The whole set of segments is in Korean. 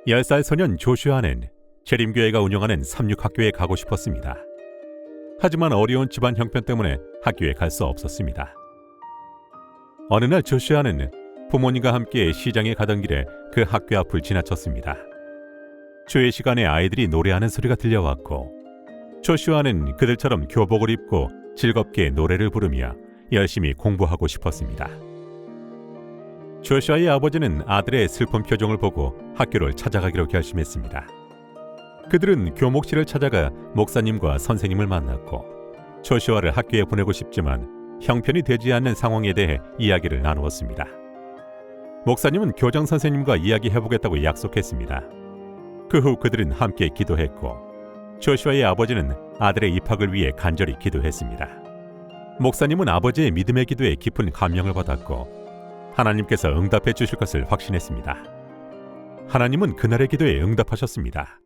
10살 소년 조슈아는 재림교회가 운영하는 삼육학교에 가고 싶었습니다. 하지만 어려운 집안 형편 때문에 학교에 갈 수 없었습니다. 어느 날 조슈아는 부모님과 함께 시장에 가던 길에 그 학교 앞을 지나쳤습니다. 주의 시간에 아이들이 노래하는 소리가 들려왔고 조슈아는 그들처럼 교복을 입고 즐겁게 노래를 부르며 열심히 공부하고 싶었습니다. 조슈아의 아버지는 아들의 슬픈 표정을 보고 학교를 찾아가기로 결심했습니다. 그들은 교목실을 찾아가 목사님과 선생님을 만났고 조슈아를 학교에 보내고 싶지만 형편이 되지 않는 상황에 대해 이야기를 나누었습니다. 목사님은 교장 선생님과 이야기해보겠다고 약속했습니다. 그 후 그들은 함께 기도했고 조슈아의 아버지는 아들의 입학을 위해 간절히 기도했습니다. 목사님은 아버지의 믿음의 기도에 깊은 감명을 받았고 하나님께서 응답해 주실 것을 확신했습니다. 하나님은 그날의 기도에 응답하셨습니다.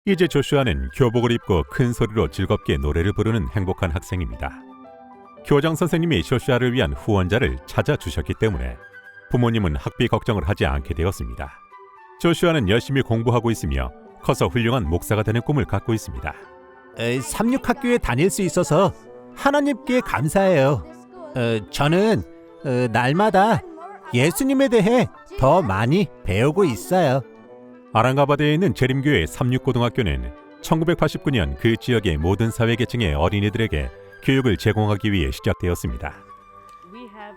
이제 조슈아는 교복을 입고 큰 소리로 즐겁게 노래를 부르는 행복한 학생입니다. 교장 선생님이 조슈아를 위한 후원자를 찾아주셨기 때문에 부모님은 학비 걱정을 하지 않게 되었습니다. 조슈아는 열심히 공부하고 있으며 커서 훌륭한 목사가 되는 꿈을 갖고 있습니다. 삼육학교에 다닐 수 있어서 하나님께 감사해요. 저는 날마다 예수님에 대해 더 많이 배우고 있어요. 아랑가바드에 있는 재림교회 삼육고등학교는 1989년 그 지역의 모든 사회계층의 어린이들에게 교육을 제공하기 위해 시작되었습니다.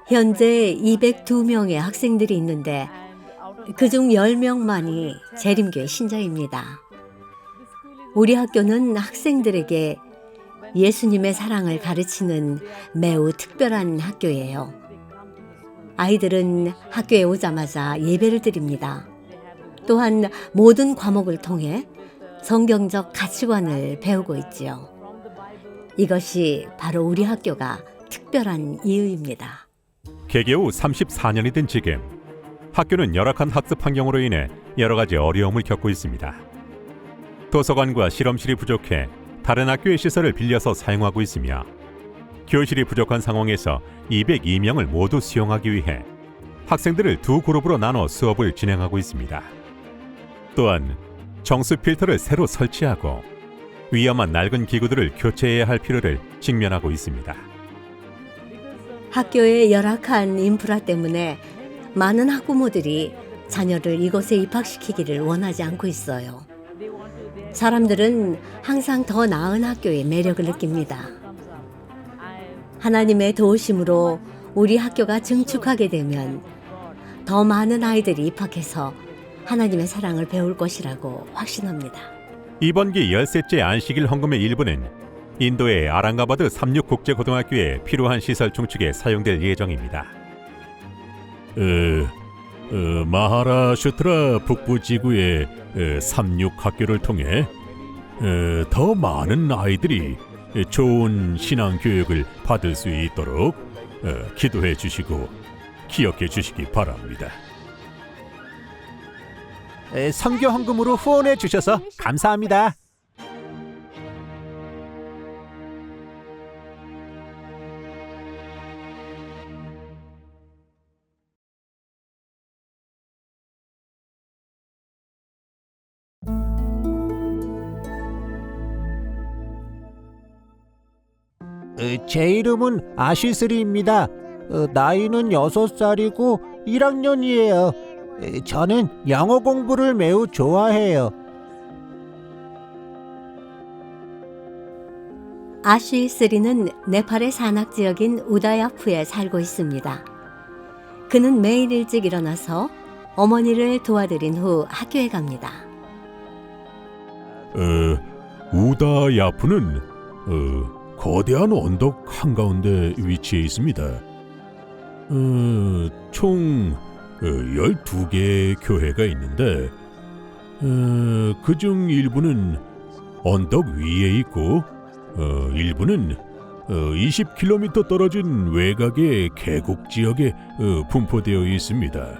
현재 202명의 학생들이 있는데 그중 10명만이 재림교회 신자입니다. 우리 학교는 학생들에게 예수님의 사랑을 가르치는 매우 특별한 학교예요. 아이들은 학교에 오자마자 예배를 드립니다. 또한 모든 과목을 통해 성경적 가치관을 배우고 있지요. 이것이 바로 우리 학교가 특별한 이유입니다. 개교 후 34년이 된 지금 학교는 열악한 학습 환경으로 인해 여러 가지 어려움을 겪고 있습니다. 도서관과 실험실이 부족해 다른 학교의 시설을 빌려서 사용하고 있으며 교실이 부족한 상황에서 202명을 모두 수용하기 위해 학생들을 두 그룹으로 나눠 수업을 진행하고 있습니다. 또한 정수 필터를 새로 설치하고 위험한 낡은 기구들을 교체해야 할 필요를 직면하고 있습니다. 학교의 열악한 인프라 때문에 많은 학부모들이 자녀를 이곳에 입학시키기를 원하지 않고 있어요. 사람들은 항상 더 나은 학교의 매력을 느낍니다. 하나님의 도우심으로 우리 학교가 증축하게 되면 더 많은 아이들이 입학해서 하나님의 사랑을 배울 것이라고 확신합니다. 이번 기 13째 안식일 헌금의 일부는 인도의 아랑가바드 삼육국제고등학교에 필요한 시설 증축에 사용될 예정입니다. 마하라슈트라 북부지구의 삼육학교를 통해 더 많은 아이들이 좋은 신앙교육을 받을 수 있도록 기도해 주시고 기억해 주시기 바랍니다. 선교 헌금으로 후원해 주셔서 감사합니다. 제 이름은 아시스리입니다. 나이는 6살이고 1학년이에요. 저는 영어 공부를 매우 좋아해요. 아쉬스리는 네팔의 산악 지역인 우다야프에 살고 있습니다. 그는 매일 일찍 일어나서 어머니를 도와드린 후 학교에 갑니다. 우다야프는 거대한 언덕 한가운데 위치해 있습니다. 총 12개의 교회가 있는데 그중 일부는 언덕 위에 있고 일부는 20km 떨어진 외곽의 계곡 지역에 분포되어 있습니다.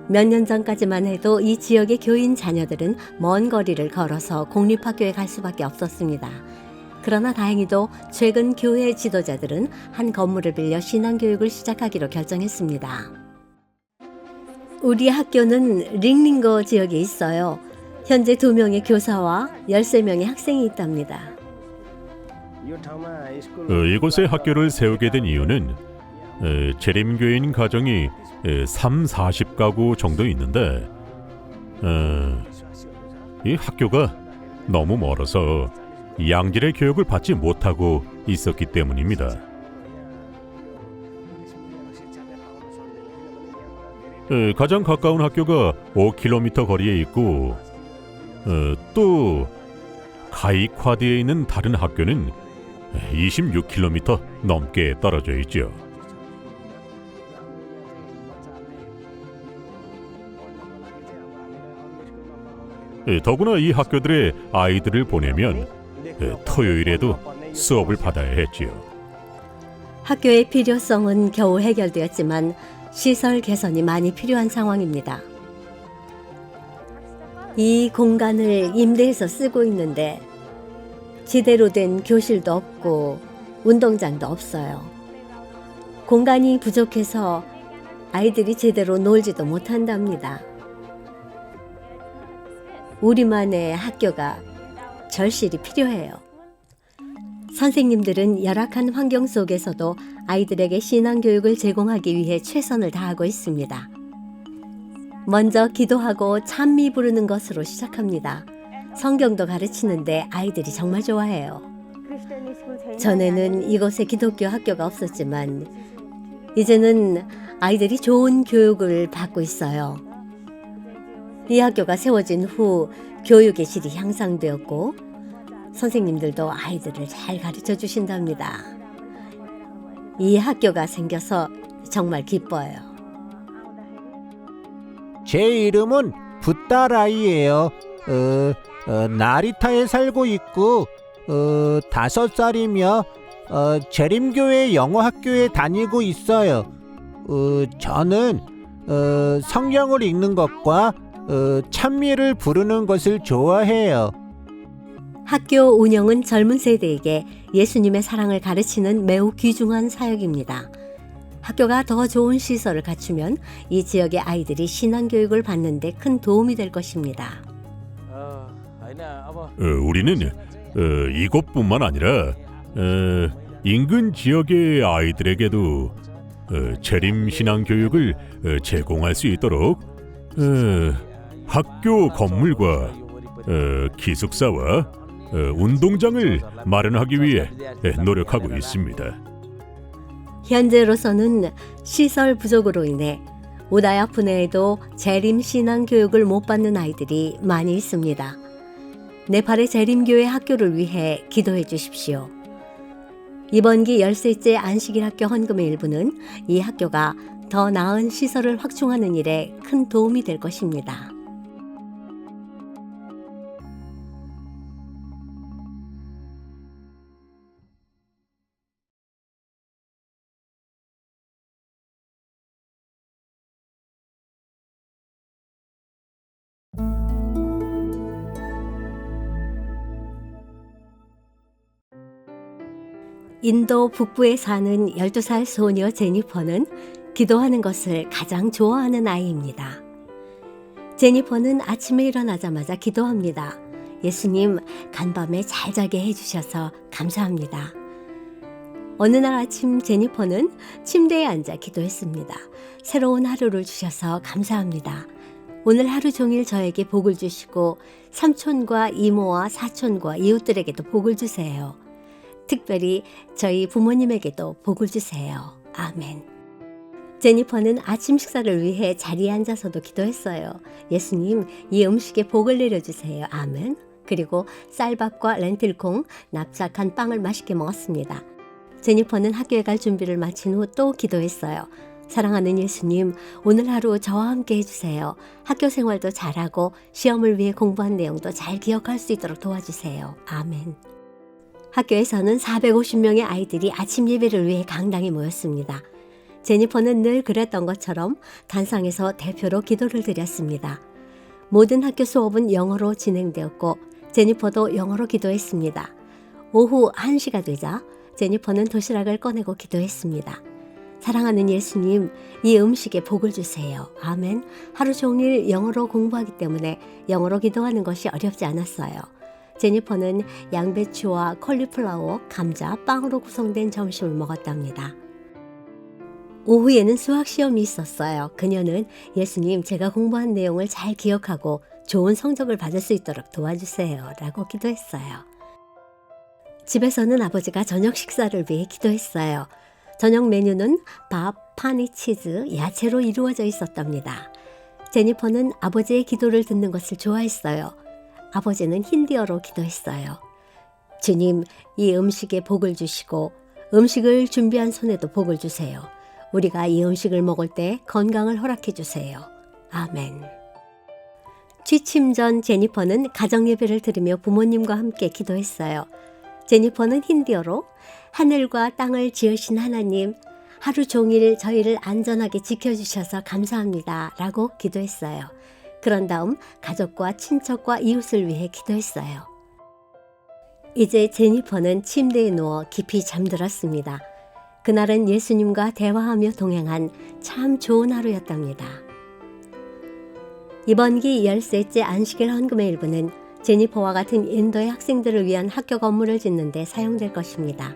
몇 년 전까지만 해도 이 지역의 교인 자녀들은 먼 거리를 걸어서 공립학교에 갈 수밖에 없었습니다. 그러나 다행히도 최근 교회 지도자들은 한 건물을 빌려 신앙교육을 시작하기로 결정했습니다. 우리 학교는 링링거 지역에 있어요. 현재 2명의 교사와 13명의 학생이 있답니다. 이곳에 학교를 세우게 된 이유는 재림교인 가정이 40가구 정도 있는데 이 학교가 너무 멀어서 양질의 교육을 받지 못하고 있었기 때문입니다. 가장 가까운 학교가 5km 거리에 있고 또 가이콰드에 있는 다른 학교는 26km 넘게 떨어져 있죠. 더구나 이 학교들의 아이들을 보내면 토요일에도 수업을 받아야 했지요. 학교의 필요성은 겨우 해결되었지만 시설 개선이 많이 필요한 상황입니다. 이 공간을 임대해서 쓰고 있는데 제대로 된 교실도 없고 운동장도 없어요. 공간이 부족해서 아이들이 제대로 놀지도 못한답니다. 우리만의 학교가 절실히 필요해요. 선생님들은 열악한 환경 속에서도 아이들에게 신앙 교육을 제공하기 위해 최선을 다하고 있습니다. 먼저 기도하고 찬미 부르는 것으로 시작합니다. 성경도 가르치는데 아이들이 정말 좋아해요. 전에는 이곳에 기독교 학교가 없었지만 이제는 아이들이 좋은 교육을 받고 있어요. 이 학교가 세워진 후 교육의 질이 향상되었고 선생님들도 아이들을 잘 가르쳐 주신답니다. 이 학교가 생겨서 정말 기뻐요. 제 이름은 붓다라이예요. 나리타에 살고 있고 5살이며 재림교회 영어학교에 다니고 있어요. 저는 성경을 읽는 것과 찬미를 부르는 것을 좋아해요. 학교 운영은 젊은 세대에게 예수님의 사랑을 가르치는 매우 귀중한 사역입니다. 학교가 더 좋은 시설을 갖추면 이 지역의 아이들이 신앙교육을 받는 데 큰 도움이 될 것입니다. 우리는 이곳뿐만 아니라 인근 지역의 아이들에게도 재림 신앙 교육을 제공할 수 있도록 학교 건물과 기숙사와 운동장을 마련하기 위해 노력하고 있습니다. 현재로서는 시설 부족으로 인해 우다야푸네에도 재림 신앙 교육을 못 받는 아이들이 많이 있습니다. 네팔의 재림교회 학교를 위해 기도해 주십시오. 이번 기 13째 안식일 학교 헌금의 일부는 이 학교가 더 나은 시설을 확충하는 일에 큰 도움이 될 것입니다. 인도 북부에 사는 12살 소녀 제니퍼는 기도하는 것을 가장 좋아하는 아이입니다. 제니퍼는 아침에 일어나자마자 기도합니다. 예수님, 간밤에 잘 자게 해주셔서 감사합니다. 어느 날 아침 제니퍼는 침대에 앉아 기도했습니다. 새로운 하루를 주셔서 감사합니다. 오늘 하루 종일 저에게 복을 주시고 삼촌과 이모와 사촌과 이웃들에게도 복을 주세요. 특별히 저희 부모님에게도 복을 주세요. 아멘. 제니퍼는 아침 식사를 위해 자리에 앉아서도 기도했어요. 예수님, 이 음식에 복을 내려주세요. 아멘. 그리고 쌀밥과 렌틸콩, 납작한 빵을 맛있게 먹었습니다. 제니퍼는 학교에 갈 준비를 마친 후 또 기도했어요. 사랑하는 예수님, 오늘 하루 저와 함께 해주세요. 학교 생활도 잘하고 시험을 위해 공부한 내용도 잘 기억할 수 있도록 도와주세요. 아멘. 학교에서는 450명의 아이들이 아침 예배를 위해 강당에 모였습니다. 제니퍼는 늘 그랬던 것처럼 단상에서 대표로 기도를 드렸습니다. 모든 학교 수업은 영어로 진행되었고 제니퍼도 영어로 기도했습니다. 오후 1시가 되자 제니퍼는 도시락을 꺼내고 기도했습니다. 사랑하는 예수님, 이 음식에 복을 주세요. 아멘. 하루 종일 영어로 공부하기 때문에 영어로 기도하는 것이 어렵지 않았어요. 제니퍼는 양배추와 콜리플라워, 감자, 빵으로 구성된 점심을 먹었답니다. 오후에는 수학 시험이 있었어요. 그녀는 예수님, 제가 공부한 내용을 잘 기억하고 좋은 성적을 받을 수 있도록 도와주세요 라고 기도했어요. 집에서는 아버지가 저녁 식사를 위해 기도했어요. 저녁 메뉴는 밥, 파니, 치즈, 야채로 이루어져 있었답니다. 제니퍼는 아버지의 기도를 듣는 것을 좋아했어요. 아버지는 힌디어로 기도했어요. 주님, 이 음식에 복을 주시고 음식을 준비한 손에도 복을 주세요. 우리가 이 음식을 먹을 때 건강을 허락해 주세요. 아멘. 취침 전 제니퍼는 가정예배를 드리며 부모님과 함께 기도했어요. 제니퍼는 힌디어로 하늘과 땅을 지으신 하나님, 하루 종일 저희를 안전하게 지켜주셔서 감사합니다 라고 기도했어요. 그런 다음 가족과 친척과 이웃을 위해 기도했어요. 이제 제니퍼는 침대에 누워 깊이 잠들었습니다. 그날은 예수님과 대화하며 동행한 참 좋은 하루였답니다. 이번 기 13째 안식일 헌금의 일부는 제니퍼와 같은 인도의 학생들을 위한 학교 건물을 짓는 데 사용될 것입니다.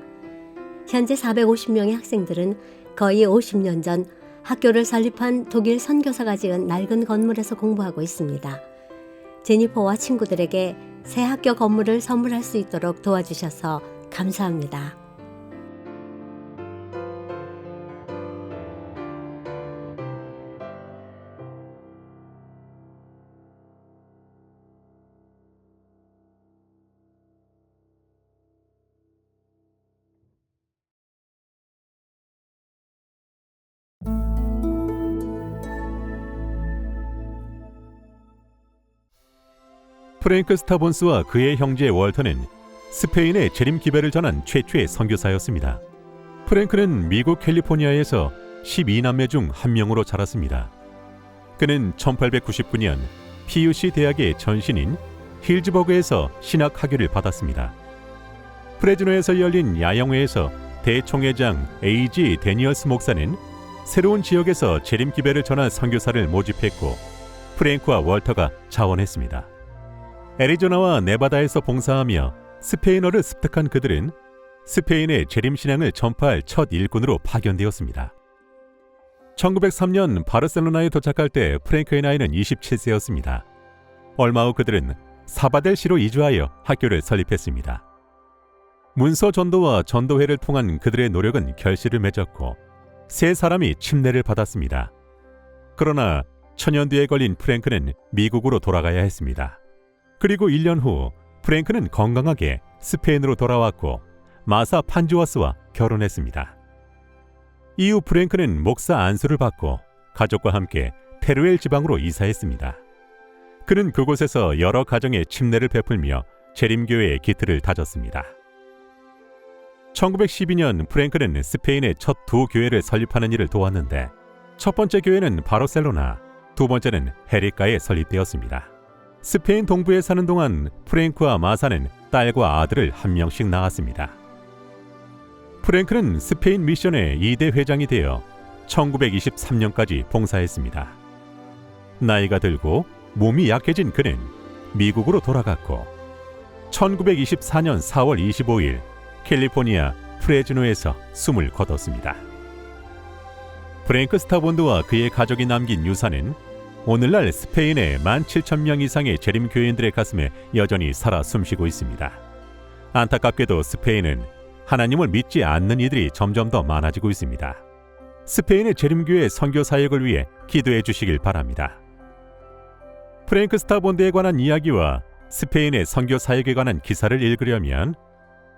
현재 450명의 학생들은 거의 50년 전 학교를 설립한 독일 선교사가 지은 낡은 건물에서 공부하고 있습니다. 제니퍼와 친구들에게 새 학교 건물을 선물할 수 있도록 도와주셔서 감사합니다. 프랭크 스타본스와 그의 형제 월터는 스페인에 재림 기배를 전한 최초의 선교사였습니다. 프랭크는 미국 캘리포니아에서 12남매 중 한 명으로 자랐습니다. 그는 1899년 PUC 대학의 전신인 힐즈버그에서 신학 학위를 받았습니다. 프레즈노에서 열린 야영회에서 대총회장 A.G. 데니얼스 목사는 새로운 지역에서 재림 기배를 전한 선교사를 모집했고 프랭크와 월터가 자원했습니다. 애리조나와 네바다에서 봉사하며 스페인어를 습득한 그들은 스페인의 재림신앙을 전파할 첫 일꾼으로 파견되었습니다. 1903년 바르셀로나에 도착할 때 프랭크의 나이는 27세였습니다. 얼마 후 그들은 사바델시로 이주하여 학교를 설립했습니다. 문서 전도와 전도회를 통한 그들의 노력은 결실을 맺었고 세 사람이 침례를 받았습니다. 그러나 천연두에 걸린 프랭크는 미국으로 돌아가야 했습니다. 그리고 1년 후 프랭크는 건강하게 스페인으로 돌아왔고 마사 판주어스와 결혼했습니다. 이후 프랭크는 목사 안수를 받고 가족과 함께 테루엘 지방으로 이사했습니다. 그는 그곳에서 여러 가정에 침례를 베풀며 재림교회의 기틀을 다졌습니다. 1912년 프랭크는 스페인의 첫 두 교회를 설립하는 일을 도왔는데 첫 번째 교회는 바르셀로나, 두 번째는 헤리카에 설립되었습니다. 스페인 동부에 사는 동안 프랭크와 마사는 딸과 아들을 한 명씩 낳았습니다. 프랭크는 스페인 미션의 2대 회장이 되어 1923년까지 봉사했습니다. 나이가 들고 몸이 약해진 그는 미국으로 돌아갔고 1924년 4월 25일 캘리포니아 프레즈노에서 숨을 거뒀습니다. 프랭크 스타본드와 그의 가족이 남긴 유산은 오늘날 스페인의 17,000명 이상의 재림교인들의 가슴에 여전히 살아 숨쉬고 있습니다. 안타깝게도 스페인은 하나님을 믿지 않는 이들이 점점 더 많아지고 있습니다. 스페인의 재림교회 선교 사역을 위해 기도해 주시길 바랍니다. 프랭크 스타본드에 관한 이야기와 스페인의 선교 사역에 관한 기사를 읽으려면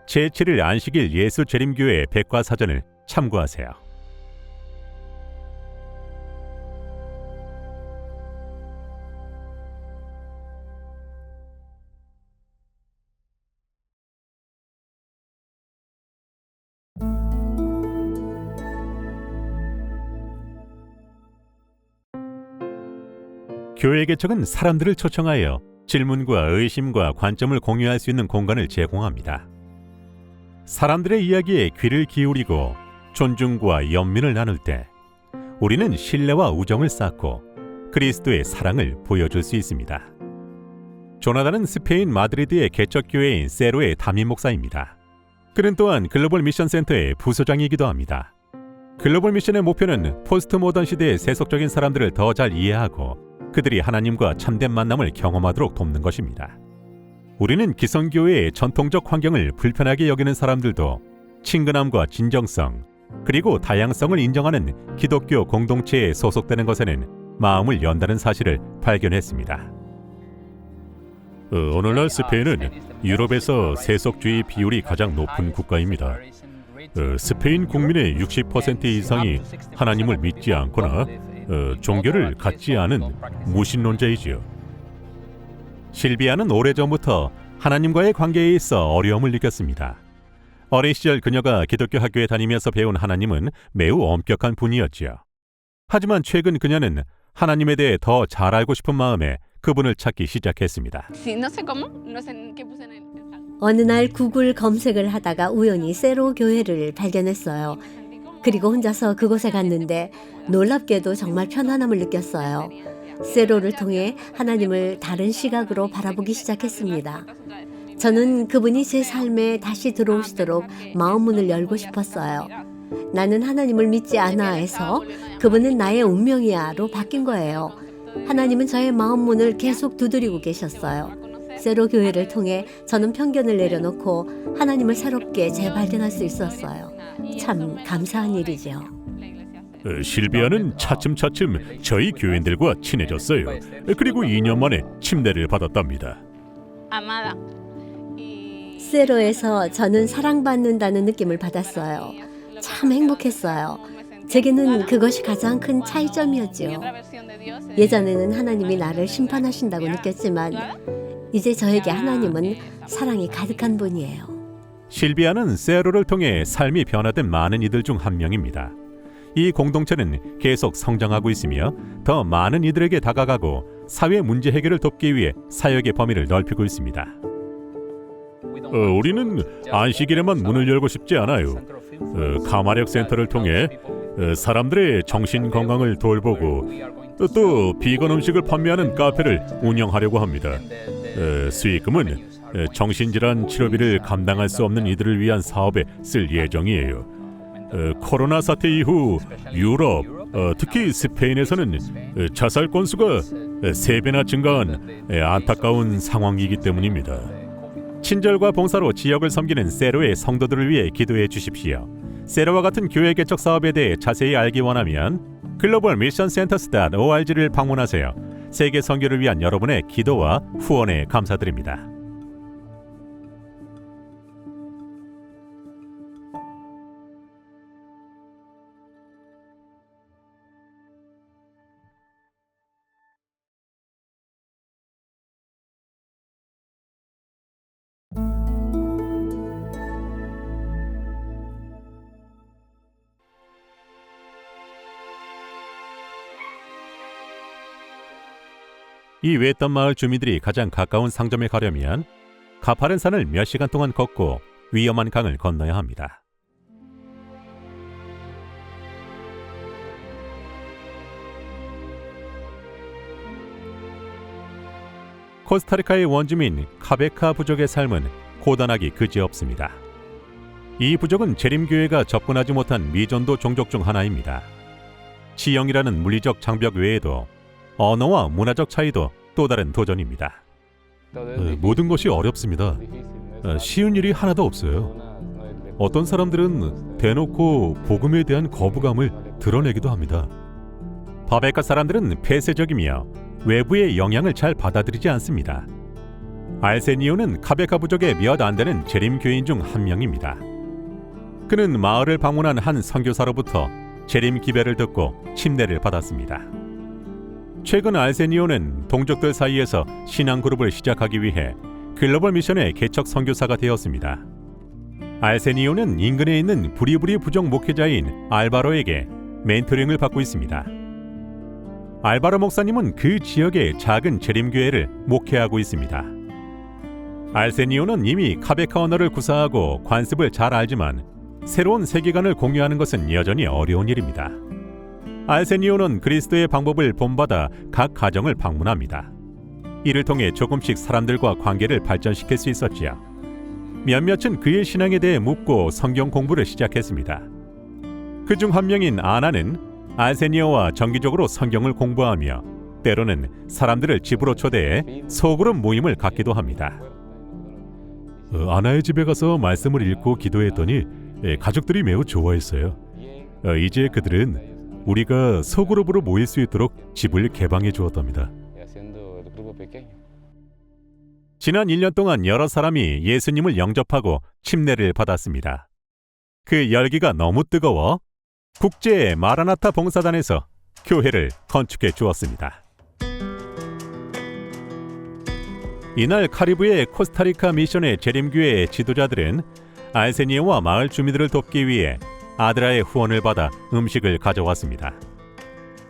제7일 안식일 예수 재림교회 백과사전을 참고하세요. 교회 개척은 사람들을 초청하여 질문과 의심과 관점을 공유할 수 있는 공간을 제공합니다. 사람들의 이야기에 귀를 기울이고 존중과 연민을 나눌 때 우리는 신뢰와 우정을 쌓고 그리스도의 사랑을 보여줄 수 있습니다. 조나단은 스페인 마드리드의 개척교회인 세로의 담임 목사입니다. 그는 또한 글로벌 미션 센터의 부소장이기도 합니다. 글로벌 미션의 목표는 포스트 모던 시대의 세속적인 사람들을 더 잘 이해하고 그들이 하나님과 참된 만남을 경험하도록 돕는 것입니다. 우리는 기성교회의 전통적 환경을 불편하게 여기는 사람들도 친근함과 진정성 그리고 다양성을 인정하는 기독교 공동체에 소속되는 것에는 마음을 연다는 사실을 발견했습니다. 오늘날 스페인은 유럽에서 세속주의 비율이 가장 높은 국가입니다. 스페인 국민의 60% 이상이 하나님을 믿지 않거나 종교를 갖지 않은 무신론자이지요. 실비아는 오래전부터 하나님과의 관계에 있어 어려움을 느꼈습니다. 어린 시절 그녀가 기독교 학교에 다니면서 배운 하나님은 매우 엄격한 분이었지요. 하지만 최근 그녀는 하나님에 대해 더 잘 알고 싶은 마음에 그분을 찾기 시작했습니다. 어느 날 구글 검색을 하다가 우연히 세로 교회를 발견했어요. 그리고 혼자서 그곳에 갔는데 놀랍게도 정말 편안함을 느꼈어요. 세로를 통해 하나님을 다른 시각으로 바라보기 시작했습니다. 저는 그분이 제 삶에 다시 들어오시도록 마음 문을 열고 싶었어요. 나는 하나님을 믿지 않아 해서 그분은 나의 운명이야로 바뀐 거예요. 하나님은 저의 마음 문을 계속 두드리고 계셨어요. 세로 교회를 통해 저는 편견을 내려놓고 하나님을 새롭게 재발견할 수 있었어요. 참 감사한 일이죠. 실비아는 차츰차츰 저희 교인들과 친해졌어요. 그리고 2년 만에 침례를 받았답니다. 세로에서 저는 사랑받는다는 느낌을 받았어요. 참 행복했어요. 제게는 그것이 가장 큰 차이점이었지요. 예전에는 하나님이 나를 심판하신다고 느꼈지만 이제 저에게 하나님은 사랑이 가득한 분이에요. 실비아는 세로를 통해 삶이 변화된 많은 이들 중 한 명입니다. 이 공동체는 계속 성장하고 있으며 더 많은 이들에게 다가가고 사회 문제 해결을 돕기 위해 사역의 범위를 넓히고 있습니다. 우리는 안식일에만 문을 열고 싶지 않아요. 가마력 센터를 통해 사람들의 정신 건강을 돌보고 또 비건 음식을 판매하는 카페를 운영하려고 합니다. 수익금은 정신질환 치료비를 감당할 수 없는 이들을 위한 사업에 쓸 예정이에요. 코로나 사태 이후 유럽, 특히 스페인에서는 자살 건수가 3배나 증가한 안타까운 상황이기 때문입니다. 친절과 봉사로 지역을 섬기는 세로의 성도들을 위해 기도해 주십시오. 세로와 같은 교회 개척 사업에 대해 자세히 알기 원하면 글로벌 미션 센터스.org를 방문하세요. 세계 선교를 위한 여러분의 기도와 후원에 감사드립니다. 이 외딴 마을 주민들이 가장 가까운 상점에 가려면 가파른 산을 몇 시간 동안 걷고 위험한 강을 건너야 합니다. 코스타리카의 원주민 카베카 부족의 삶은 고단하기 그지없습니다. 이 부족은 재림교회가 접근하지 못한 미전도 종족 중 하나입니다. 지형이라는 물리적 장벽 외에도 언어와 문화적 차이도 또 다른 도전입니다. 모든 것이 어렵습니다. 쉬운 일이 하나도 없어요. 어떤 사람들은 대놓고 복음에 대한 거부감을 드러내기도 합니다. 바베카 사람들은 폐쇄적이며 외부의 영향을 잘 받아들이지 않습니다. 알세니오는 카베카 부족의 몇 안 되는 재림교인 중 한 명입니다. 그는 마을을 방문한 한 선교사로부터 재림 기별을 듣고 침례를 받았습니다. 최근 알세니오는 동족들 사이에서 신앙 그룹을 시작하기 위해 글로벌 미션의 개척 선교사가 되었습니다. 알세니오는 인근에 있는 부리부리 부족 목회자인 알바로에게 멘토링을 받고 있습니다. 알바로 목사님은 그 지역의 작은 재림교회를 목회하고 있습니다. 알세니오는 이미 카베카 언어를 구사하고 관습을 잘 알지만 새로운 세계관을 공유하는 것은 여전히 어려운 일입니다. 알세니오는 그리스도의 방법을 본받아 각 가정을 방문합니다. 이를 통해 조금씩 사람들과 관계를 발전시킬 수 있었지요. 몇몇은 그의 신앙에 대해 묻고 성경 공부를 시작했습니다. 그중 한 명인 아나는 알세니오와 정기적으로 성경을 공부하며 때로는 사람들을 집으로 초대해 소그룹 모임을 갖기도 합니다. 아나의 집에 가서 말씀을 읽고 기도했더니 가족들이 매우 좋아했어요. 이제 그들은 우리가 소그룹으로 모일 수 있도록 집을 개방해 주었답니다. 지난 1년 동안 여러 사람이 예수님을 영접하고 침례를 받았습니다. 그 열기가 너무 뜨거워 국제 마라나타 봉사단에서 교회를 건축해 주었습니다. 이날 카리브해 코스타리카 미션의 재림교회의 지도자들은 알세니오와 마을 주민들을 돕기 위해 아드라의 후원을 받아 음식을 가져왔습니다.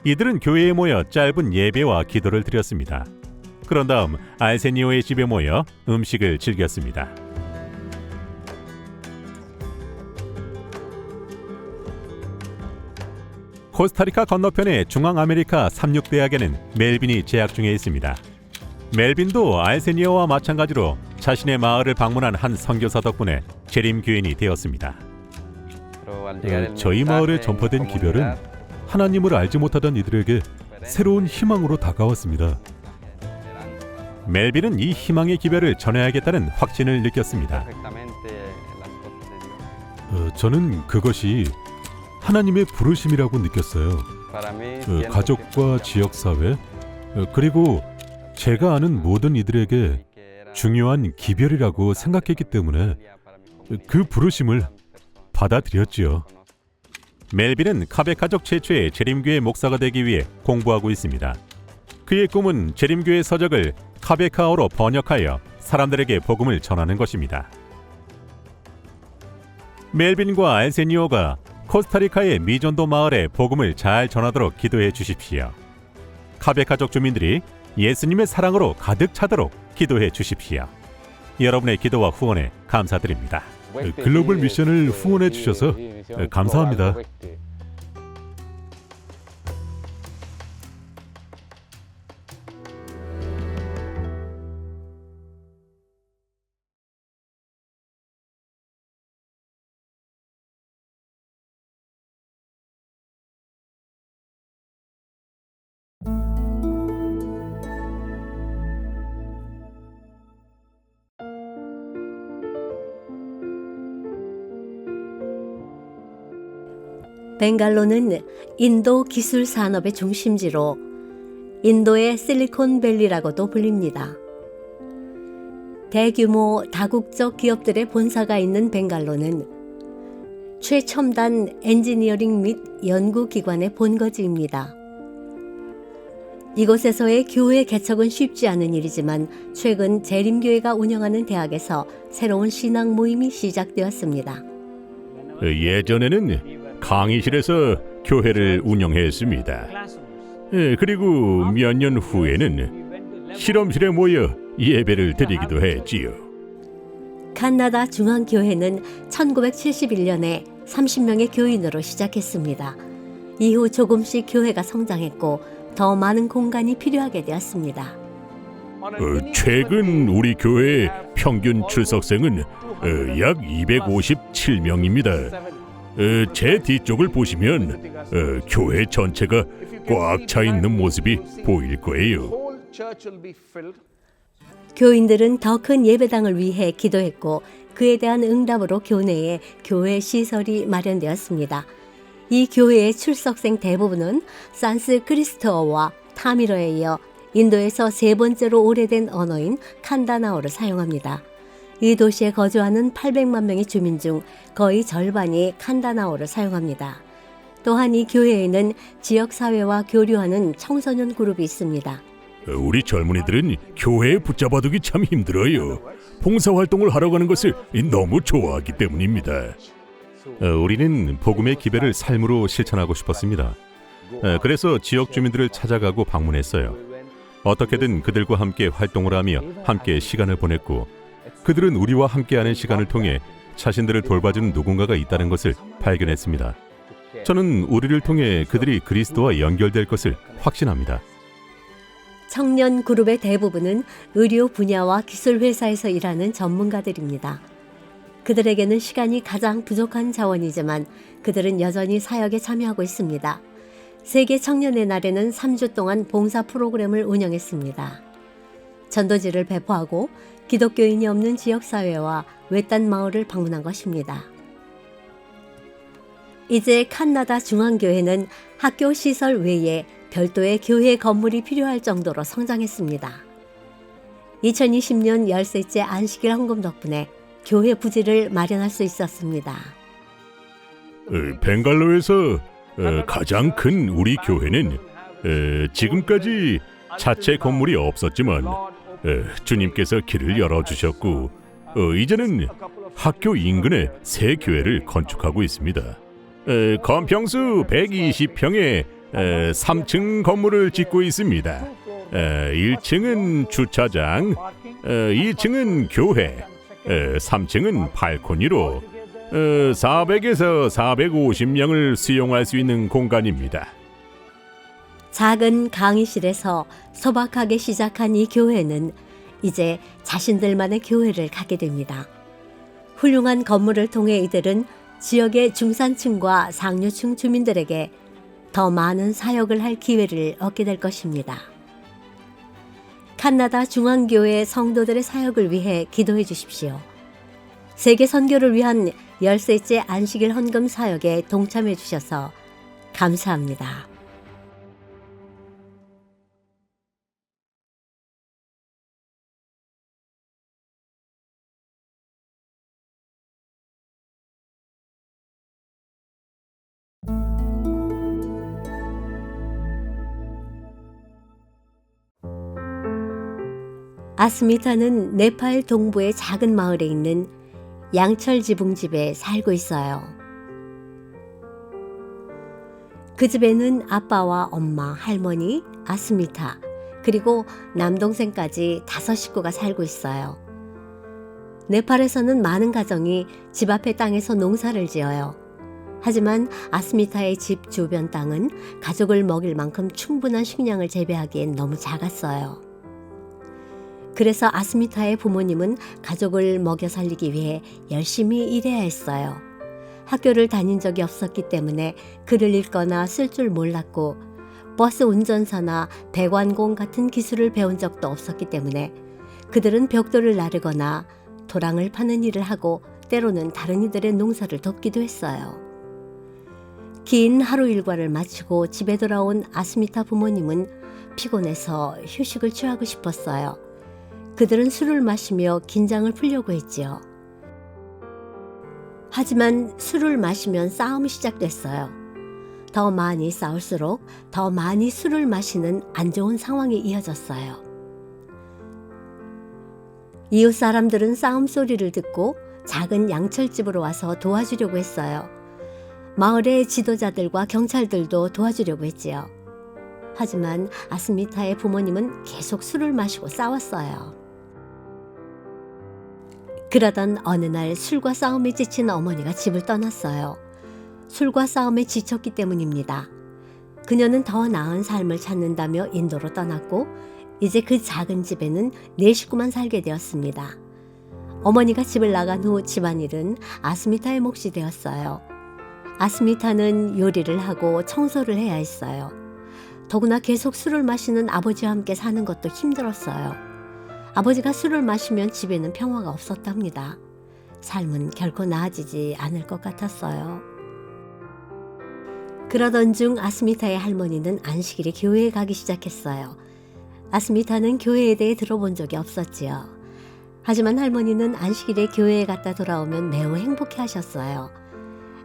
이들은 교회에 모여 짧은 예배와 기도를 드렸습니다. 그런 다음 알세니오의 집에 모여 음식을 즐겼습니다. 코스타리카 건너편의 중앙아메리카 삼육대학에는 멜빈이 재학 중에 있습니다. 멜빈도 알세니오와 마찬가지로 자신의 마을을 방문한 한 선교사 덕분에 재림교인이 되었습니다. 저희 마을에 전파된 기별은 하나님을 알지 못하던 이들에게 새로운 희망으로 다가왔습니다. 멜빈은 이 희망의 기별을 전해야겠다는 확신을 느꼈습니다. 저는 그것이 하나님의 부르심이라고 느꼈어요. 가족과 지역사회 그리고 제가 아는 모든 이들에게 중요한 기별이라고 생각했기 때문에 그 부르심을 받아들였지요. 멜빈은 카베 가족 최초의 재림교회 목사가 되기 위해 공부하고 있습니다. 그의 꿈은 재림교회 서적을 카베카어로 번역하여 사람들에게 복음을 전하는 것입니다. 멜빈과 알세니오가 코스타리카의 미존도 마을에 복음을 잘 전하도록 기도해 주십시오. 카베 가족 주민들이 예수님의 사랑으로 가득 차도록 기도해 주십시오. 여러분의 기도와 후원에 감사드립니다. 글로벌 미션을 후원해 주셔서 감사합니다. 벵갈로는 인도 기술 산업의 중심지로 인도의 실리콘밸리라고도 불립니다. 대규모 다국적 기업들의 본사가 있는 벵갈로는 최첨단 엔지니어링 및 연구기관의 본거지입니다. 이곳에서의 교회 개척은 쉽지 않은 일이지만 최근 재림교회가 운영하는 대학에서 새로운 신앙 모임이 시작되었습니다. 예전에는 강의실에서 교회를 운영했습니다. 그리고 몇 년 후에는 실험실에 모여 예배를 드리기도 했지요. 카나다 중앙교회는 1971년에 30명의 교인으로 시작했습니다. 이후 조금씩 교회가 성장했고 더 많은 공간이 필요하게 되었습니다. 최근 우리 교회 평균 출석생은 약 257명입니다. 제 뒤쪽을 보시면 교회 전체가 꽉 차 있는 모습이 보일 거예요. 교인들은 더 큰 예배당을 위해 기도했고 그에 대한 응답으로 교내에 교회 시설이 마련되었습니다. 이 교회의 출석생 대부분은 산스크리트어와 타밀어에 이어 인도에서 세 번째로 오래된 언어인 칸다나어를 사용합니다. 이 도시에 거주하는 800만 명의 주민 중 거의 절반이 칸다나어를 사용합니다. 또한 이 교회에는 지역사회와 교류하는 청소년 그룹이 있습니다. 우리 젊은이들은 교회에 붙잡아두기 참 힘들어요. 봉사활동을 하러 가는 것을 너무 좋아하기 때문입니다. 우리는 복음의 기별을 삶으로 실천하고 싶었습니다. 그래서 지역 주민들을 찾아가고 방문했어요. 어떻게든 그들과 함께 활동을 하며 함께 시간을 보냈고 그들은 우리와 함께하는 시간을 통해 자신들을 돌봐준 누군가가 있다는 것을 발견했습니다. 저는 우리를 통해 그들이 그리스도와 연결될 것을 확신합니다. 청년 그룹의 대부분은 의료 분야와 기술 회사에서 일하는 전문가들입니다. 그들에게는 시간이 가장 부족한 자원이지만 그들은 여전히 사역에 참여하고 있습니다. 세계 청년의 날에는 3주 동안 봉사 프로그램을 운영했습니다. 전도지를 배포하고 기독교인이 없는 지역사회와 외딴 마을을 방문한 것입니다. 이제 칸나다 중앙교회는 학교 시설 외에 별도의 교회 건물이 필요할 정도로 성장했습니다. 2020년 10세째 안식일 헌금 덕분에 교회 부지를 마련할 수 있었습니다. 벵갈로에서 가장 큰 우리 교회는 지금까지 자체 건물이 없었지만 주님께서 길을 열어주셨고 이제는 학교 인근에 새 교회를 건축하고 있습니다. 건평수 120평의 3층 건물을 짓고 있습니다. 1층은 주차장, 2층은 교회, 3층은 발코니로 400에서 450명을 수용할 수 있는 공간입니다. 작은 강의실에서 소박하게 시작한 이 교회는 이제 자신들만의 교회를 갖게 됩니다. 훌륭한 건물을 통해 이들은 지역의 중산층과 상류층 주민들에게 더 많은 사역을 할 기회를 얻게 될 것입니다. 칸나다 중앙교회 성도들의 사역을 위해 기도해 주십시오. 세계 선교를 위한 10세째 안식일 헌금 사역에 동참해 주셔서 감사합니다. 아스미타는 네팔 동부의 작은 마을에 있는 양철 지붕집에 살고 있어요. 그 집에는 아빠와 엄마, 할머니, 아스미타, 그리고 남동생까지 5 식구가 살고 있어요. 네팔에서는 많은 가정이 집 앞의 땅에서 농사를 지어요. 하지만 아스미타의 집 주변 땅은 가족을 먹일 만큼 충분한 식량을 재배하기엔 너무 작았어요. 그래서 아스미타의 부모님은 가족을 먹여 살리기 위해 열심히 일해야 했어요. 학교를 다닌 적이 없었기 때문에 글을 읽거나 쓸 줄 몰랐고 버스 운전사나 배관공 같은 기술을 배운 적도 없었기 때문에 그들은 벽돌을 나르거나 도랑을 파는 일을 하고 때로는 다른 이들의 농사를 돕기도 했어요. 긴 하루 일과를 마치고 집에 돌아온 아스미타 부모님은 피곤해서 휴식을 취하고 싶었어요. 그들은 술을 마시며 긴장을 풀려고 했지요. 하지만 술을 마시면 싸움이 시작됐어요. 더 많이 싸울수록 더 많이 술을 마시는 안 좋은 상황이 이어졌어요. 이웃 사람들은 싸움 소리를 듣고 작은 양철집으로 와서 도와주려고 했어요. 마을의 지도자들과 경찰들도 도와주려고 했지요. 하지만 아스미타의 부모님은 계속 술을 마시고 싸웠어요. 그러던 어느 날 술과 싸움에 지친 어머니가 집을 떠났어요. 술과 싸움에 지쳤기 때문입니다. 그녀는 더 나은 삶을 찾는다며 인도로 떠났고 이제 그 작은 집에는 4 식구만 살게 되었습니다. 어머니가 집을 나간 후 집안일은 아스미타의 몫이 되었어요. 아스미타는 요리를 하고 청소를 해야 했어요. 더구나 계속 술을 마시는 아버지와 함께 사는 것도 힘들었어요. 아버지가 술을 마시면 집에는 평화가 없었답니다. 삶은 결코 나아지지 않을 것 같았어요. 그러던 중 아스미타의 할머니는 안식일에 교회에 가기 시작했어요. 아스미타는 교회에 대해 들어본 적이 없었지요. 하지만 할머니는 안식일에 교회에 갔다 돌아오면 매우 행복해 하셨어요.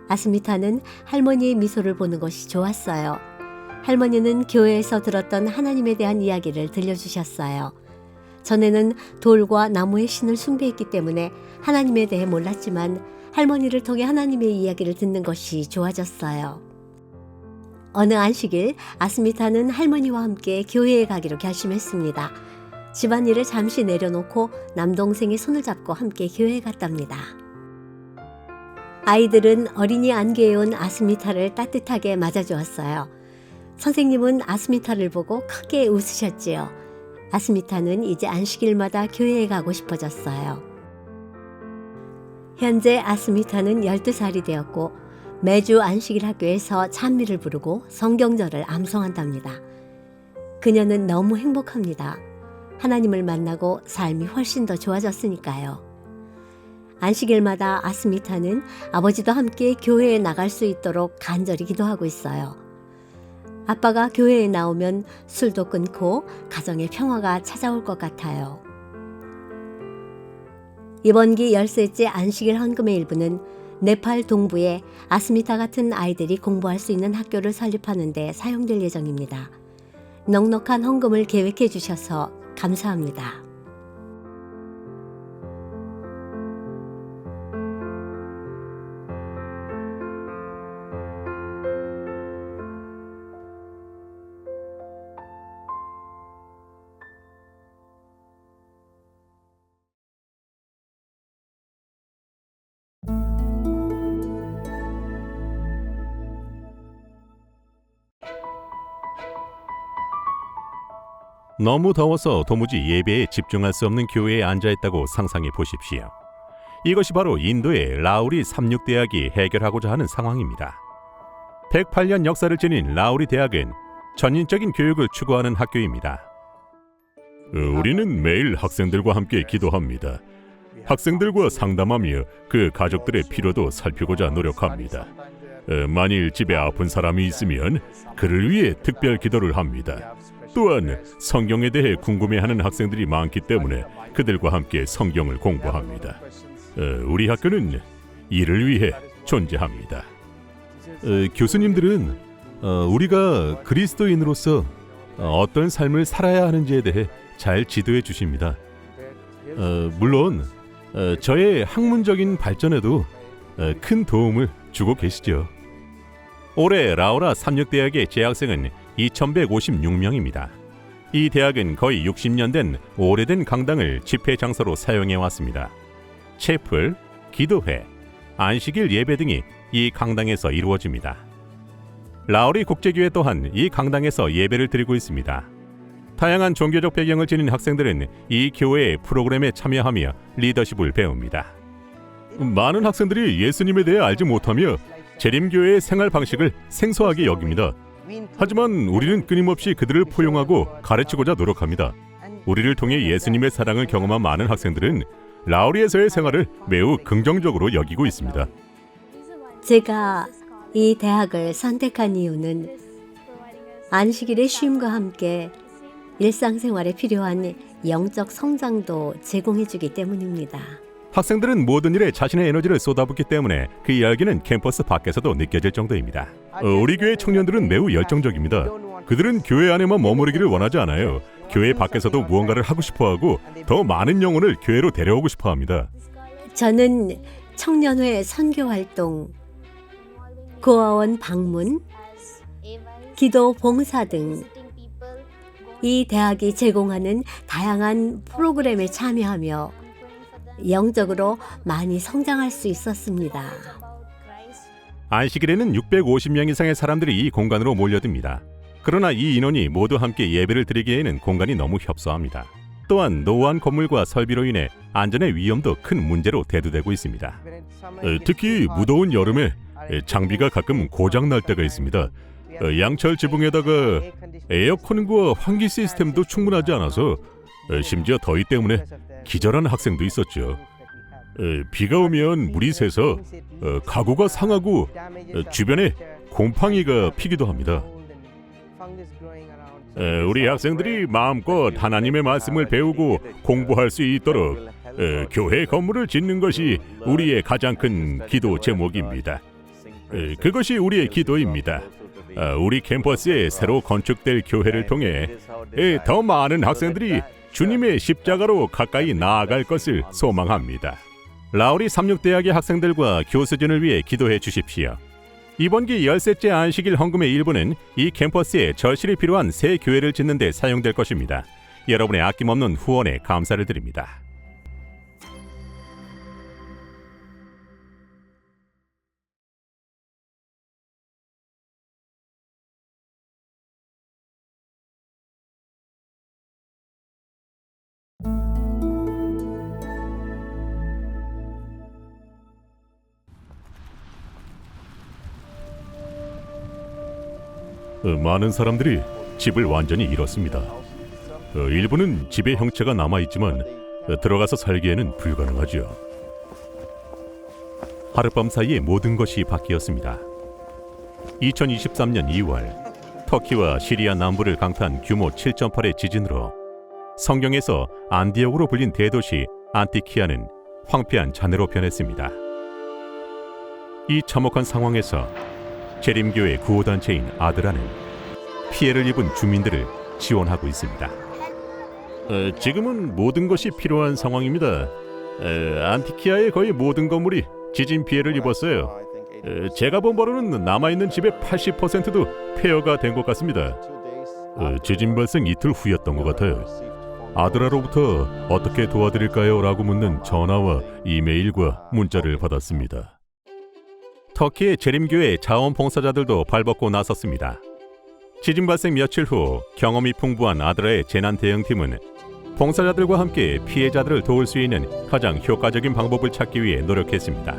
아스미타는 할머니의 미소를 보는 것이 좋았어요. 할머니는 교회에서 들었던 하나님에 대한 이야기를 들려주셨어요. 전에는 돌과 나무의 신을 숭배했기 때문에 하나님에 대해 몰랐지만 할머니를 통해 하나님의 이야기를 듣는 것이 좋아졌어요. 어느 안식일 아스미타는 할머니와 함께 교회에 가기로 결심했습니다. 집안일을 잠시 내려놓고 남동생의 손을 잡고 함께 교회에 갔답니다. 아이들은 어린이 안개에 온 아스미타를 따뜻하게 맞아주었어요. 선생님은 아스미타를 보고 크게 웃으셨지요. 아스미타는 이제 안식일마다 교회에 가고 싶어졌어요. 현재 아스미타는 12살이 되었고 매주 안식일 학교에서 찬미를 부르고 성경절을 암송한답니다. 그녀는 너무 행복합니다. 하나님을 만나고 삶이 훨씬 더 좋아졌으니까요. 안식일마다 아스미타는 아버지도 함께 교회에 나갈 수 있도록 간절히 기도하고 있어요. 아빠가 교회에 나오면 술도 끊고 가정의 평화가 찾아올 것 같아요. 이번 기 13째 안식일 헌금의 일부는 네팔 동부에 아스미타 같은 아이들이 공부할 수 있는 학교를 설립하는 데 사용될 예정입니다. 넉넉한 헌금을 계획해 주셔서 감사합니다. 너무 더워서 도무지 예배에 집중할 수 없는 교회에 앉아있다고 상상해 보십시오. 이것이 바로 인도의 라우리 삼육대학이 해결하고자 하는 상황입니다. 108년 역사를 지닌 라우리 대학은 전인적인 교육을 추구하는 학교입니다. 우리는 매일 학생들과 함께 기도합니다. 학생들과 상담하며 그 가족들의 필요도 살피고자 노력합니다. 만일 집에 아픈 사람이 있으면 그를 위해 특별 기도를 합니다. 또한 성경에 대해 궁금해하는 학생들이 많기 때문에 그들과 함께 성경을 공부합니다. 우리 학교는 이를 위해 존재합니다. 교수님들은 우리가 그리스도인으로서 어떤 삶을 살아야 하는지에 대해 잘 지도해 주십니다. 물론 저의 학문적인 발전에도 큰 도움을 주고 계시죠. 올해 라우라 삼육대학의 재학생은 2,156명입니다. 이 대학은 거의 60년 된 오래된 강당을 집회 장소로 사용해 왔습니다. 채플, 기도회, 안식일 예배 등이 이 강당에서 이루어집니다. 라우리 국제교회 또한 이 강당에서 예배를 드리고 있습니다. 다양한 종교적 배경을 지닌 학생들은 이 교회의 프로그램에 참여하며 리더십을 배웁니다. 많은 학생들이 예수님에 대해 알지 못하며 재림교회의 생활 방식을 생소하게 여깁니다. 하지만 우리는 끊임없이 그들을 포용하고 가르치고자 노력합니다. 우리를 통해 예수님의 사랑을 경험한 많은 학생들은 라우리에서의 생활을 매우 긍정적으로 여기고 있습니다. 제가 이 대학을 선택한 이유는 안식일의 쉼과 함께 일상생활에 필요한 영적 성장도 제공해주기 때문입니다. 학생들은 모든 일에 자신의 에너지를 쏟아붓기 때문에 그 열기는 캠퍼스 밖에서도 느껴질 정도입니다. 우리 교회 청년들은 매우 열정적입니다. 그들은 교회 안에만 머무르기를 원하지 않아요. 교회 밖에서도 무언가를 하고 싶어하고 더 많은 영혼을 교회로 데려오고 싶어합니다. 저는 청년회 선교활동, 고아원 방문, 기도 봉사 등 이 대학이 제공하는 다양한 프로그램에 참여하며 영적으로 많이 성장할 수 있었습니다. 안식일에는 650명 이상의 사람들이 이 공간으로 몰려듭니다. 그러나 이 인원이 모두 함께 예배를 드리기에는 공간이 너무 협소합니다. 또한 노후한 건물과 설비로 인해 안전의 위험도 큰 문제로 대두되고 있습니다. 특히 무더운 여름에 장비가 가끔 고장 날 때가 있습니다. 양철 지붕에다가 에어컨과 환기 시스템도 충분하지 않아서 심지어 더위 때문에 기절하는 학생도 있었죠. 비가 오면 물이 새서 가구가 상하고 주변에 곰팡이가 피기도 합니다. 우리 학생들이 마음껏 하나님의 말씀을 배우고 공부할 수 있도록 교회 건물을 짓는 것이 우리의 가장 큰 기도 제목입니다. 그것이 우리의 기도입니다. 우리 캠퍼스에 새로 건축될 교회를 통해 더 많은 학생들이 주님의 십자가로 가까이 나아갈 것을 소망합니다. 라우리 삼육대학의 학생들과 교수진을 위해 기도해 주십시오. 이번 기 13째 안식일 헌금의 일부는 이 캠퍼스에 절실히 필요한 새 교회를 짓는 데 사용될 것입니다. 여러분의 아낌없는 후원에 감사를 드립니다. 많은 사람들이 집을 완전히 잃었습니다. 일부는 집의 형체가 남아있지만 들어가서 살기에는 불가능하지요. 하룻밤 사이에 모든 것이 바뀌었습니다. 2023년 2월 터키와 시리아 남부를 강타한 규모 7.8의 지진으로 성경에서 안디옥으로 불린 대도시 안티키아는 황폐한 잔해로 변했습니다. 이 참혹한 상황에서 재림교회 구호단체인 아드라는 피해를 입은 주민들을 지원하고 있습니다. 지금은 모든 것이 필요한 상황입니다. 안티키아의 거의 모든 건물이 지진 피해를 입었어요. 제가 본 바로는 남아있는 집의 80%도 폐허가 된 것 같습니다. 지진 발생 이틀 후였던 것 같아요. 아드라로부터 어떻게 도와드릴까요? 라고 묻는 전화와 이메일과 문자를 받았습니다. 터키의 재림교회 자원봉사자들도 발벗고 나섰습니다. 지진 발생 며칠 후 경험이 풍부한 아드라의 재난 대응팀은 봉사자들과 함께 피해자들을 도울 수 있는 가장 효과적인 방법을 찾기 위해 노력했습니다.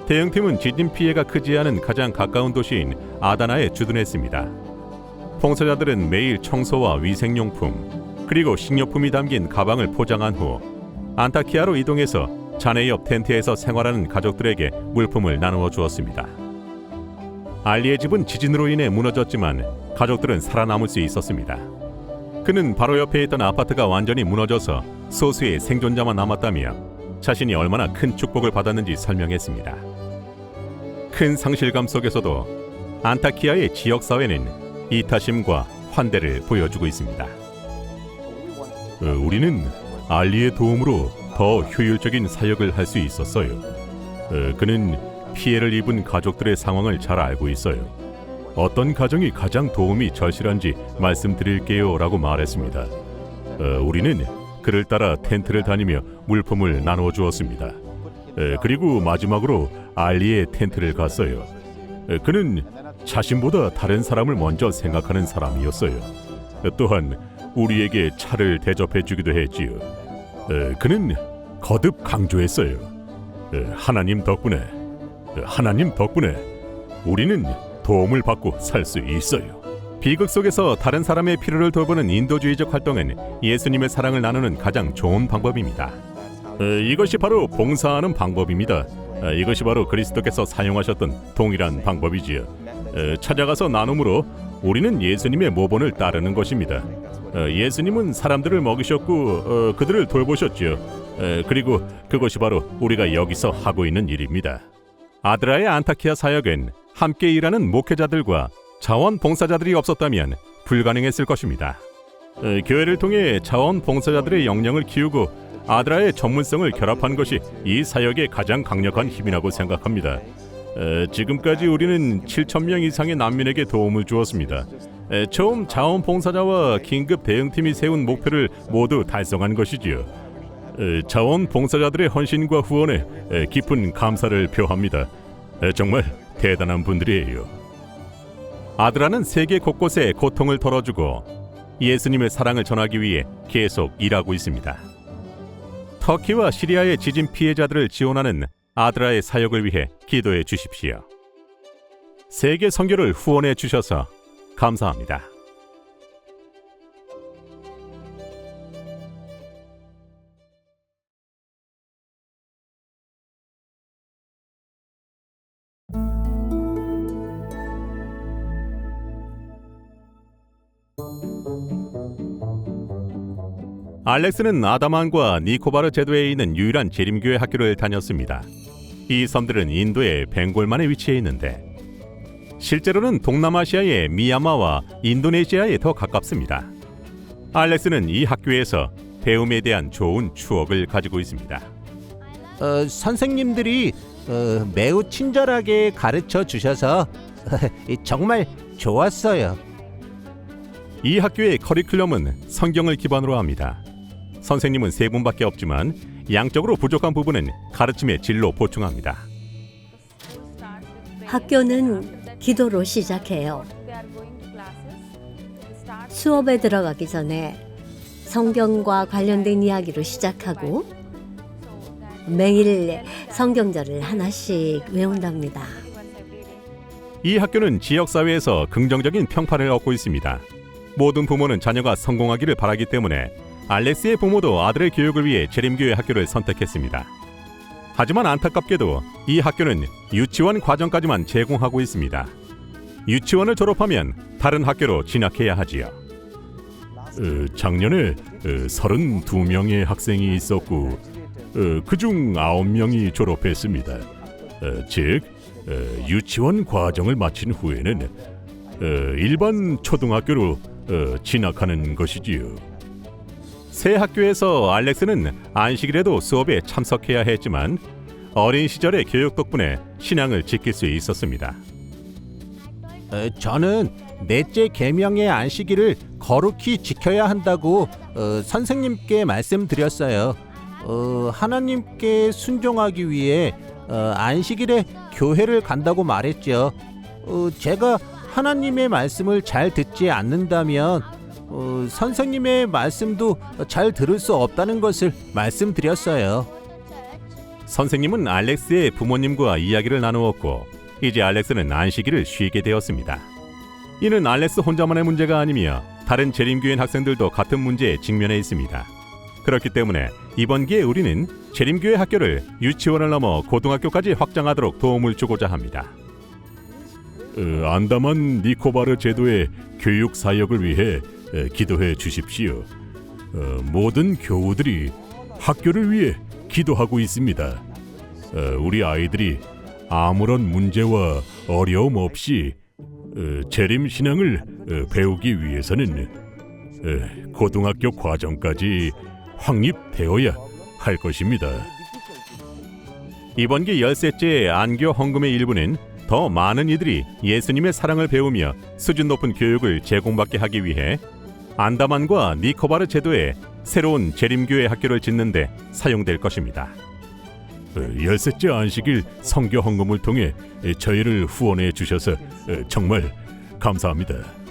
대응팀은 지진 피해가 크지 않은 가장 가까운 도시인 아다나에 주둔했습니다. 봉사자들은 매일 청소와 위생용품 그리고 식료품이 담긴 가방을 포장한 후 안타키아로 이동해서 잔해 옆 텐트에서 생활하는 가족들에게 물품을 나누어 주었습니다. 알리의 집은 지진으로 인해 무너졌지만 가족들은 살아남을 수 있었습니다. 그는 바로 옆에 있던 아파트가 완전히 무너져서 소수의 생존자만 남았다며 자신이 얼마나 큰 축복을 받았는지 설명했습니다. 큰 상실감 속에서도 안타키아의 지역사회는 이타심과 환대를 보여주고 있습니다. 우리는 알리의 도움으로 더 효율적인 사역을 할 수 있었어요. 그는 피해를 입은 가족들의 상황을 잘 알고 있어요. 어떤 가정이 가장 도움이 절실한지 말씀드릴게요 라고 말했습니다. 우리는 그를 따라 텐트를 다니며 물품을 나누어 주었습니다. 그리고 마지막으로 알리의 텐트를 갔어요. 그는 자신보다 다른 사람을 먼저 생각하는 사람이었어요. 또한 우리에게 차를 대접해 주기도 했지요. 그는 거듭 강조했어요. 하나님 덕분에 우리는 도움을 받고 살 수 있어요. 비극 속에서 다른 사람의 필요를 돌보는 인도주의적 활동은 예수님의 사랑을 나누는 가장 좋은 방법입니다. 이것이 바로 봉사하는 방법입니다. 이것이 바로 그리스도께서 사용하셨던 동일한 방법이지요. 찾아가서 나눔으로 우리는 예수님의 모본을 따르는 것입니다. 예수님은 사람들을 먹이셨고 그들을 돌보셨지요. 그리고 그것이 바로 우리가 여기서 하고 있는 일입니다. 아드라의 안타키아 사역은 함께 일하는 목회자들과 자원봉사자들이 없었다면 불가능했을 것입니다. 교회를 통해 자원봉사자들의 역량을 키우고 아드라의 전문성을 결합한 것이 이 사역의 가장 강력한 힘이라고 생각합니다. 지금까지 우리는 7,000명 이상의 난민에게 도움을 주었습니다. 처음 자원봉사자와 긴급 대응팀이 세운 목표를 모두 달성한 것이지요. 자원봉사자들의 헌신과 후원에 깊은 감사를 표합니다. 정말 대단한 분들이에요. 아드라는 세계 곳곳에 고통을 덜어주고 예수님의 사랑을 전하기 위해 계속 일하고 있습니다. 터키와 시리아의 지진 피해자들을 지원하는 아드라의 사역을 위해 기도해 주십시오. 세계 선교를 후원해 주셔서 감사합니다. 알렉스는 아다만과 니코바르 제도에 있는 유일한 재림교회 학교를 다녔습니다. 이 섬들은 인도의 벵골만에 위치해 있는데 실제로는 동남아시아의 미얀마와 인도네시아에 더 가깝습니다. 알렉스는 이 학교에서 배움에 대한 좋은 추억을 가지고 있습니다. 선생님들이 매우 친절하게 가르쳐 주셔서 정말 좋았어요. 이 학교의 커리큘럼은 성경을 기반으로 합니다. 선생님은 3분밖에 없지만 양적으로 부족한 부분은 가르침의 질로 보충합니다. 학교는 기도로 시작해요. 수업에 들어가기 전에 성경과 관련된 이야기로 시작하고 매일 성경절을 하나씩 외운답니다. 이 학교는 지역사회에서 긍정적인 평판을 얻고 있습니다. 모든 부모는 자녀가 성공하기를 바라기 때문에 알렉스의 부모도 아들의 교육을 위해 재림교회 학교를 선택했습니다. 하지만 안타깝게도 이 학교는 유치원 과정까지만 제공하고 있습니다. 유치원을 졸업하면 다른 학교로 진학해야 하지요. 작년에 32명의 학생이 있었고 그중 9명이 졸업했습니다. 즉 유치원 과정을 마친 후에는 일반 초등학교로 진학하는 것이지요. 새 학교에서 알렉스는 안식일에도 수업에 참석해야 했지만 어린 시절의 교육 덕분에 신앙을 지킬 수 있었습니다. 저는 넷째 계명의 안식일을 거룩히 지켜야 한다고 선생님께 말씀드렸어요. 하나님께 순종하기 위해 안식일에 교회를 간다고 말했죠. 제가 하나님의 말씀을 잘 듣지 않는다면 선생님의 말씀도 잘 들을 수 없다는 것을 말씀드렸어요. 선생님은 알렉스의 부모님과 이야기를 나누었고 이제 알렉스는 안식일을 쉬게 되었습니다. 이는 알렉스 혼자만의 문제가 아니며 다른 재림교인 학생들도 같은 문제에 직면해 있습니다. 그렇기 때문에 이번 기회에 우리는 재림교회 학교를 유치원을 넘어 고등학교까지 확장하도록 도움을 주고자 합니다. 안다만 니코바르 제도의 교육 사역을 위해 기도해 주십시오. 모든 교우들이 학교를 위해 기도하고 있습니다. 우리 아이들이 아무런 문제와 어려움 없이 재림 신앙을 배우기 위해서는 고등학교 과정까지 확립되어야 할 것입니다. 이번 기 13째 안교 헌금의 일부는 더 많은 이들이 예수님의 사랑을 배우며 수준 높은 교육을 제공받게 하기 위해 안다만과 니코바르 제도의 새로운 재림교회 학교를 짓는 데 사용될 것입니다. 13째 안식일 선교 헌금을 통해 저희를 후원해 주셔서 정말 감사합니다.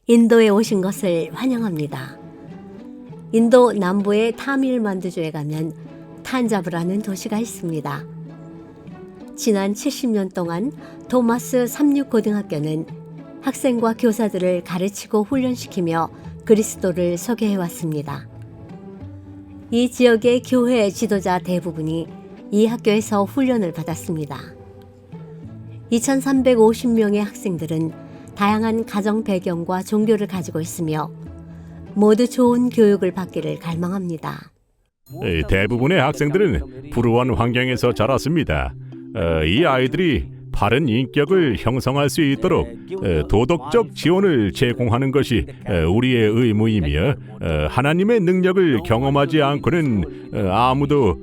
인도에 오신 것을 환영합니다. 인도 남부의 타밀만두주에 가면 탄자브라는 도시가 있습니다. 지난 70년 동안 토마스 삼육고등학교는 학생과 교사들을 가르치고 훈련시키며 그리스도를 소개해왔습니다. 이 지역의 교회 지도자 대부분이 이 학교에서 훈련을 받았습니다. 2350명의 학생들은 다양한 가정 배경과 종교를 가지고 있으며 모두 좋은 교육을 받기를 갈망합니다. 대부분의 학생들은 불우한 환경에서 자랐습니다. 이 아이들이 바른 인격을 형성할 수 있도록 도덕적 지원을 제공하는 것이 우리의 의무이며 하나님의 능력을 경험하지 않고는 아무도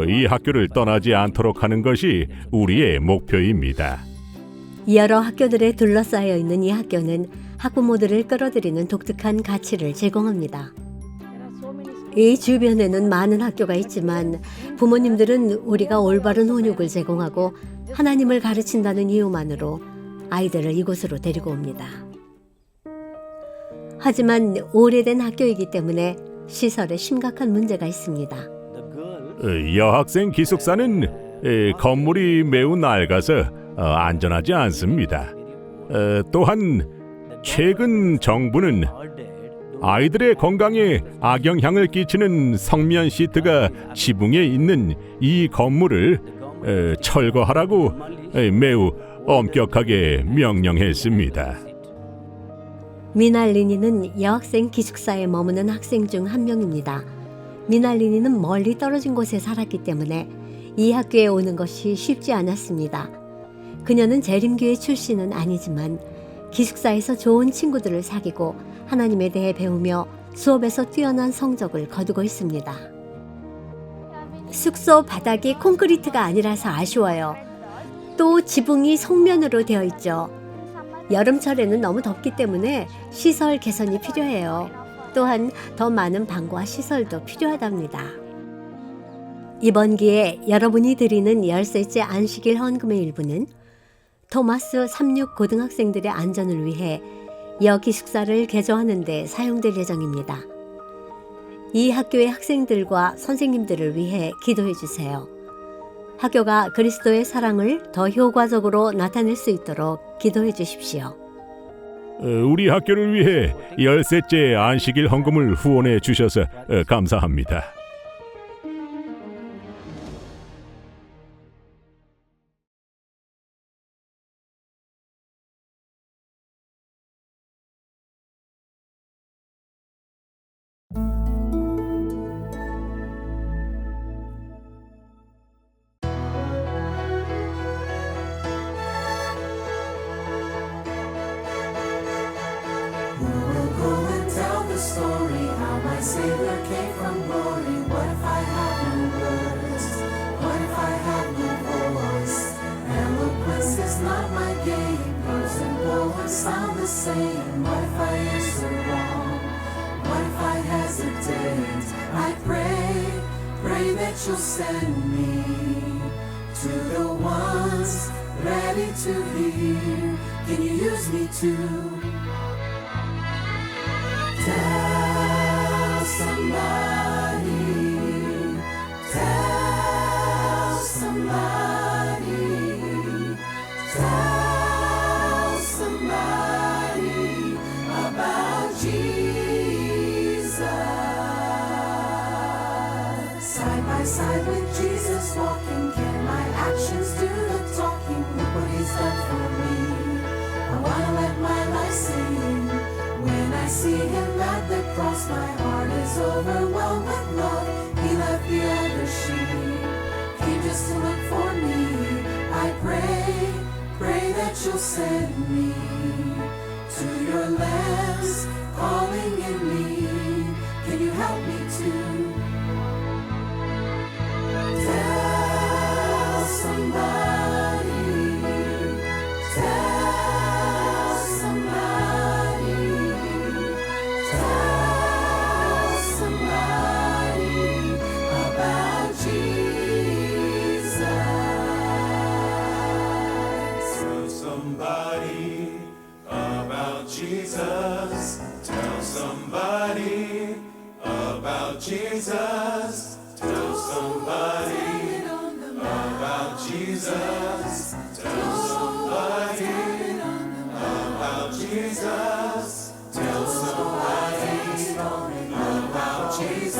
이 학교를 떠나지 않도록 하는 것이 우리의 목표입니다. 여러 학교들에 둘러싸여 있는 이 학교는 학부모들을 끌어들이는 독특한 가치를 제공합니다. 이 주변에는 많은 학교가 있지만 부모님들은 우리가 올바른 훈육을 제공하고 하나님을 가르친다는 이유만으로 아이들을 이곳으로 데리고 옵니다. 하지만 오래된 학교이기 때문에 시설에 심각한 문제가 있습니다. 여학생 기숙사는 건물이 매우 낡아서 안전하지 않습니다. 또한 최근 정부는 아이들의 건강에 악영향을 끼치는 성면 시트가 지붕에 있는 이 건물을 철거하라고 매우 엄격하게 명령했습니다. 미날리니는 여학생 기숙사에 머무는 학생 중 한 명입니다. 미날리니는 멀리 떨어진 곳에 살았기 때문에 이 학교에 오는 것이 쉽지 않았습니다. 그녀는 재림교회 출신은 아니지만 기숙사에서 좋은 친구들을 사귀고 하나님에 대해 배우며 수업에서 뛰어난 성적을 거두고 있습니다. 숙소 바닥이 콘크리트가 아니라서 아쉬워요. 또 지붕이 속면으로 되어 있죠. 여름철에는 너무 덥기 때문에 시설 개선이 필요해요. 또한 더 많은 방과 시설도 필요하답니다. 이번 기회에 여러분이 드리는 열셋째 안식일 헌금의 일부는 토마스 36 고등학생들의 안전을 위해 여기숙사를 개조하는 데 사용될 예정입니다. 이 학교의 학생들과 선생님들을 위해 기도해 주세요. 학교가 그리스도의 사랑을 더 효과적으로 나타낼 수 있도록 기도해 주십시오. 우리 학교를 위해 열셋째 안식일 헌금을 후원해 주셔서 감사합니다. Story how my Savior came from glory. What if I have no words? What if I have no voice? Eloquence is not my game. Prose and poems sound the same. What if I answer wrong? What if I hesitate? I pray that you'll send me to the ones ready to hear. Can you use me to tell somebody, tell somebody, tell somebody about Jesus. Side by side with Jesus walking, can my actions do the talking? Look what he's done for me. I wanna let my life sing. When I see him at the cross, my heart is overwhelmed with love. He left the other sheep, came just to look for me. I pray that you'll send me to your lambs calling in me. Can you help me to tell somebody, tell somebody, tell somebody about Jesus. Tell somebody about Jesus. Tell somebody about Jesus. Tell somebody about Jesus. Tell somebody about Jesus. Tell somebody about Jesus.